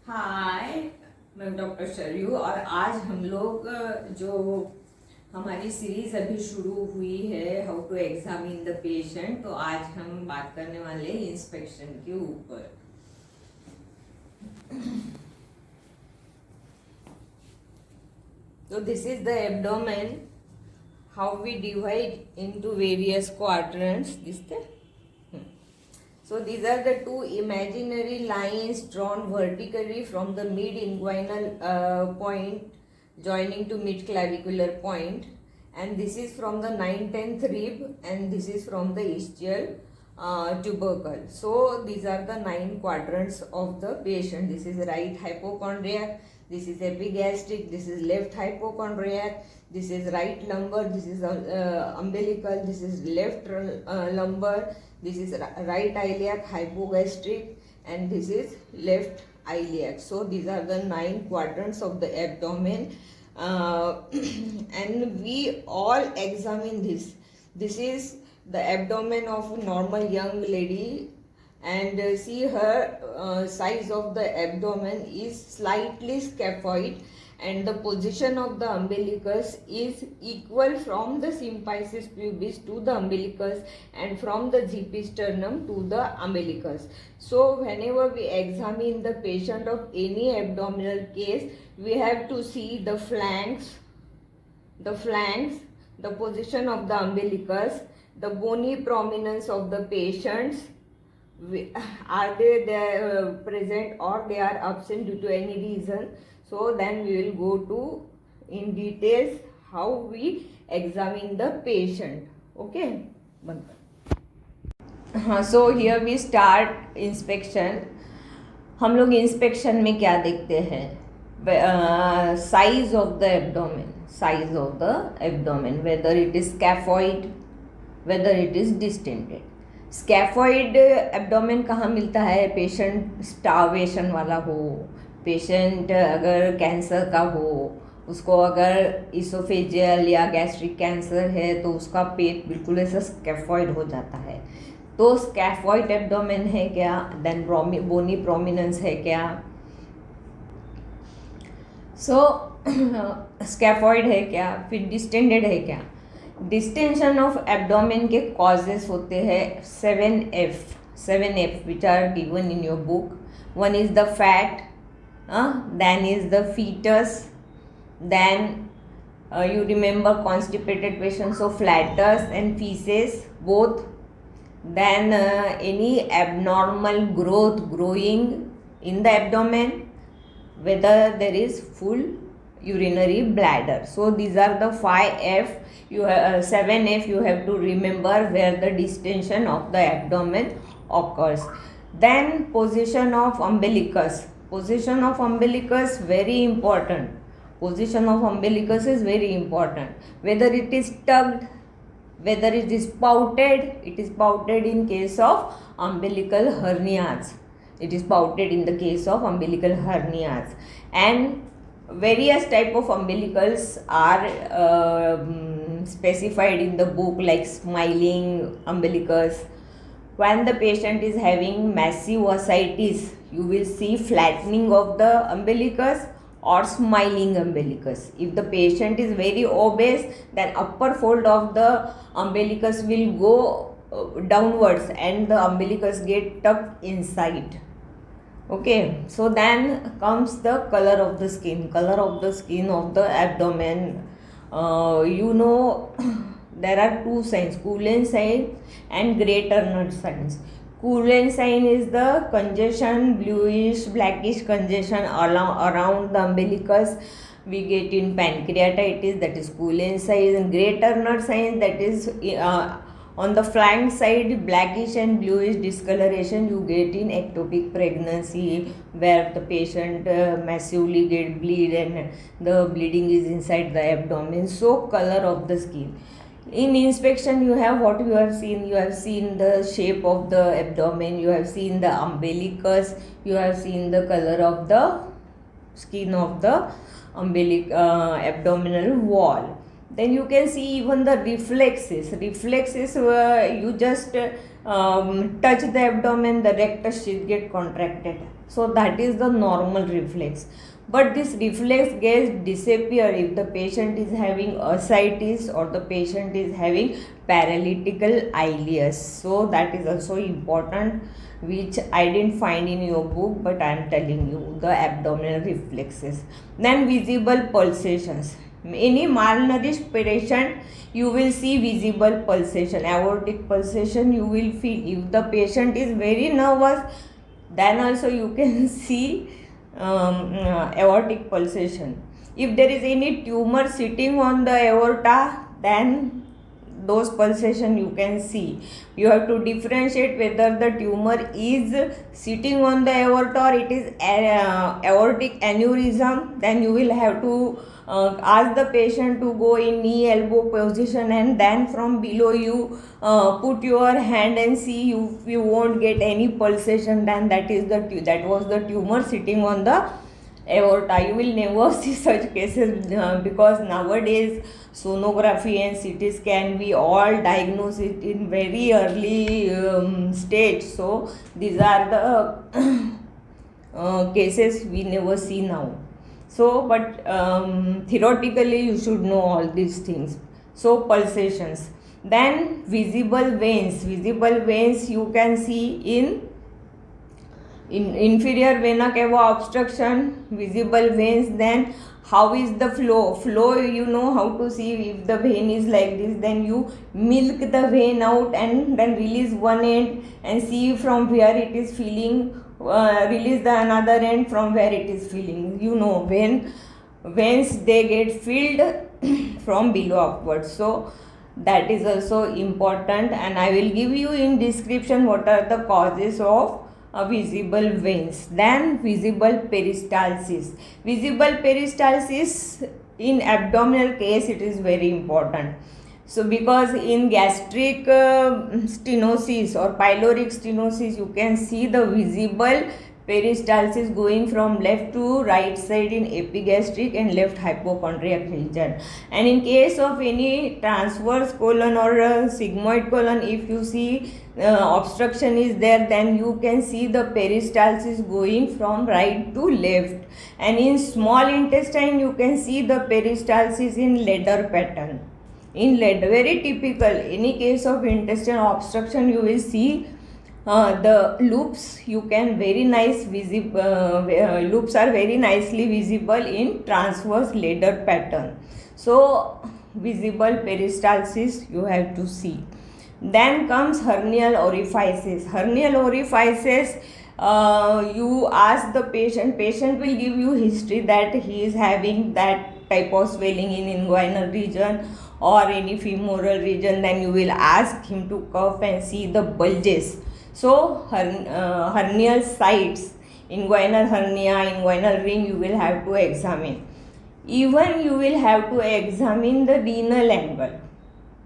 हाय, मैं डॉक्टर शरयू और आज हम लोग जो हमारी सीरीज अभी शुरू हुई है how to examine the patient, तो आज हम बात करने वाले हैं इंस्पेक्शन के ऊपर। तो this is the abdomen, how we divide into various quadrants. So these are the two imaginary lines drawn vertically from the mid-inguinal point joining to mid-clavicular point, and this is from the 9-10th rib and this is from the ischial tubercle. So these are the 9 quadrants of the patient. This is right hypochondriac, this is epigastric, this is left hypochondriac, this is right lumbar, this is umbilical, this is left lumbar, this is right iliac hypogastric, and this is left iliac. So these are the 9 quadrants of the abdomen, and we all examine this. This is the abdomen of a normal young lady, and see her size of the abdomen is slightly scaphoid, and the position of the umbilicus is equal from the symphysis pubis to the umbilicus and from the zyphisternum to the umbilicus. So whenever we examine the patient of any abdominal case, we have to see the flanks, the position of the umbilicus, the bony prominence of the patients, are they there present or they are absent due to any reason. So then we will go to in details how we examine the patient. Okay. हाँ, so here we start inspection. हम लोग inspection में क्या देखते हैं? Size of the abdomen, whether it is scaphoid, whether it is distended. Scaphoid abdomen कहाँ मिलता है? पेशेंट स्टार्वेशन वाला हो, पेशेंट अगर कैंसर का हो, उसको अगर इसोफेजियल या गैस्ट्रिक कैंसर है तो उसका पेट बिल्कुल ऐसा स्कैफॉइड हो जाता है। तो स्कैफॉइड एब्डोमेन है क्या? देन बोनी प्रोमिनेंस है क्या? सो स्कैफॉइड है क्या? फिर डिस्टेंडेड है क्या? डिस्टेंशन ऑफ एब्डोमेन के कॉजेस होते हैं 7F which are given in your book. One is the fat, then is the fetus, then you remember constipated patients, so flatus and feces both, then any abnormal growth growing in the abdomen, whether there is full urinary bladder. So these are the 5F. 7F you have to remember where the distension of the abdomen occurs. Then position of umbilicus. Position of umbilicus very important. Position of umbilicus is very important. Whether it is tugged, whether it is pouted. It is pouted in case of umbilical hernias. It is pouted in the case of umbilical hernias. And various type of umbilicals are specified in the book, like smiling umbilicus. When the patient is having massive ascites, you will see flattening of the umbilicus or smiling umbilicus. If the patient is very obese, then upper fold of the umbilicus will go downwards and the umbilicus get tucked inside. Okay, so then comes the color of the skin. Color of the skin of the abdomen. There are two signs, Cullen sign and Gray Turner signs. Cullen sign is the congestion, bluish, blackish congestion around the umbilicus. We get in pancreatitis, that is Cullen sign, and Gray Turner sign, that is on the flank side, blackish and bluish discoloration you get in ectopic pregnancy, where the patient massively get bleed and the bleeding is inside the abdomen. So color of the skin. In inspection, you have what you have seen. You have seen the shape of the abdomen, you have seen the umbilicus, you have seen the color of the skin of the abdominal wall. Then you can see even the reflexes. You just touch the abdomen, the rectus sheath get contracted. So that is the normal reflex. But this reflex gets disappear if the patient is having ascites or the patient is having paralytical ileus. So that is also important, which I didn't find in your book, but I am telling you the abdominal reflexes. Then visible pulsations. Any malnourished patient, you will see visible pulsation, aortic pulsation you will feel. If the patient is very nervous, then also you can see aortic pulsation. If there is any tumor sitting on the aorta, then those pulsation you can see. You have to differentiate whether the tumor is sitting on the aorta or it is aortic aneurysm. Then you will have to ask the patient to go in knee elbow position, and then from below you put your hand and see. You won't get any pulsation, then that was the tumor sitting on the aorta. You will never see such cases because nowadays sonography and CT scan, we all diagnose it in very early stage. So these are the cases we never see now. So but theoretically you should know all these things. So pulsations. Then visible veins. Visible veins you can see in inferior vena cava obstruction, visible veins. Then how is the flow, you know how to see. If the vein is like this, then you milk the vein out and then release one end and see from where it is feeling, release the another end from where it is feeling. You know, veins they get filled from below upwards. So that is also important, and I will give you in description what are the causes of visible veins. Then visible peristalsis. Visible peristalsis in abdominal case, it is very important. So because in gastric stenosis or pyloric stenosis, you can see the visible peristalsis going from left to right side in epigastric and left hypochondriac region. And in case of any transverse colon or sigmoid colon, if you see obstruction is there, then you can see the peristalsis going from right to left. And in small intestine, you can see the peristalsis in ladder pattern. In ladder, very typical. Any case of intestinal obstruction, you will see the loops. You can very nice loops are very nicely visible in transverse ladder pattern. So visible peristalsis you have to see. Then comes hernial orifices. Hernial orifices, you ask the patient will give you history that he is having that type of swelling in inguinal region or any femoral region. Then you will ask him to cuff and see the bulges. So hernial sites, inguinal hernia, inguinal ring, you will have to examine. Even you will have to examine the renal angle.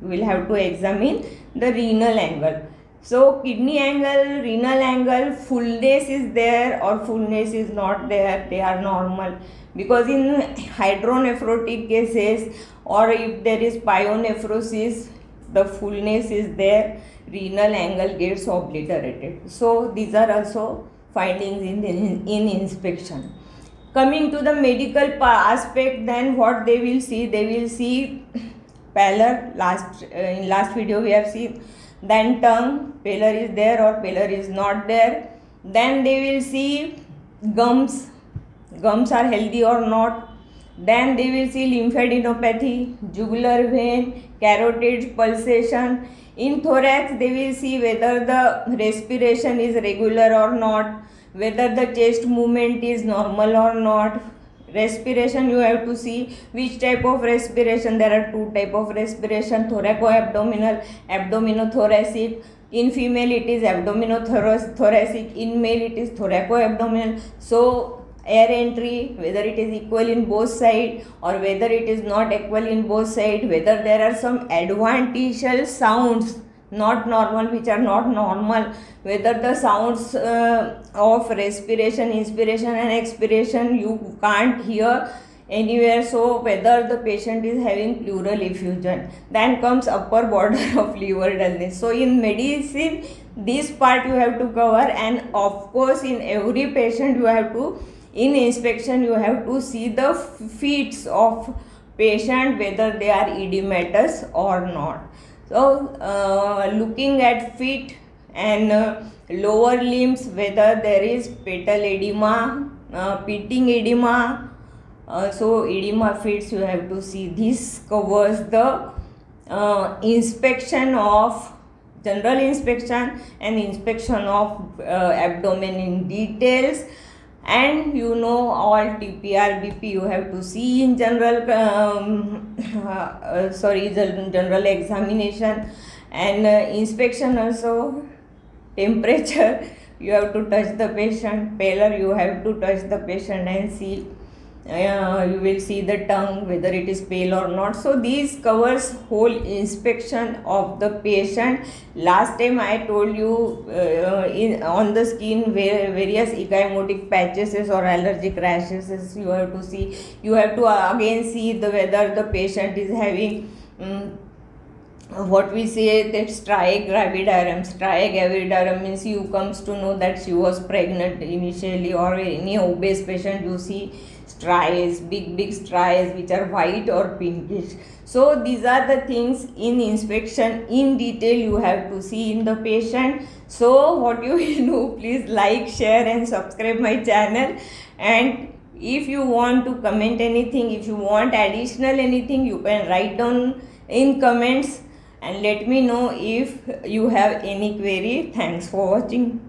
You will have to examine the renal angle. So kidney angle, renal angle, fullness is there or fullness is not there, they are normal. Because in hydronephrotic cases or if there is pyonephrosis, the fullness is there, renal angle gets obliterated. So these are also findings in inspection. Coming to the medical aspect, then what they will see pallor. In last video we have seen. Then tongue, pallor is there or pallor is not there. Then they will see gums are healthy or not. Then they will see lymphadenopathy, jugular vein, carotid pulsation. In thorax, they will see whether the respiration is regular or not, whether the chest movement is normal or not. Respiration, you have to see which type of respiration. There are two type of respiration, thoraco-abdominal, abdominothoracic. In female, it is abdominothoracic. In male, it is thoraco-abdominal. So air entry, whether it is equal in both sides or whether it is not equal in both sides, whether there are some adventitial sounds not normal, which are not normal, whether the sounds of respiration, inspiration and expiration you can't hear anywhere, so whether the patient is having pleural effusion. Then comes upper border of liver dullness. So in medicine this part you have to cover. And of course in every patient you have to, in inspection you have to see the feet of patient whether they are edematous or not. So looking at feet and lower limbs, whether there is petal edema, pitting edema, so edema fits you have to see. This covers the inspection of, general inspection and inspection of abdomen in details. And you know all TPR BP you have to see in general general examination. And inspection also, temperature you have to touch the patient, pallor you have to touch the patient and see, you will see the tongue whether it is pale or not. So these covers whole inspection of the patient. Last time I told you on the skin where various ecchymotic patches or allergic rashes you have to see. You have to again see the whether the patient is having what we say that striae gravidarum. Striae gravidarum means you comes to know that she was pregnant initially, or any obese patient you see striae, big striae which are white or pinkish. So these are the things in inspection in detail you have to see in the patient. So what you will do, please like, share and subscribe my channel. And if you want to comment anything, if you want additional anything, you can write down in comments and let me know if you have any query. Thanks for watching.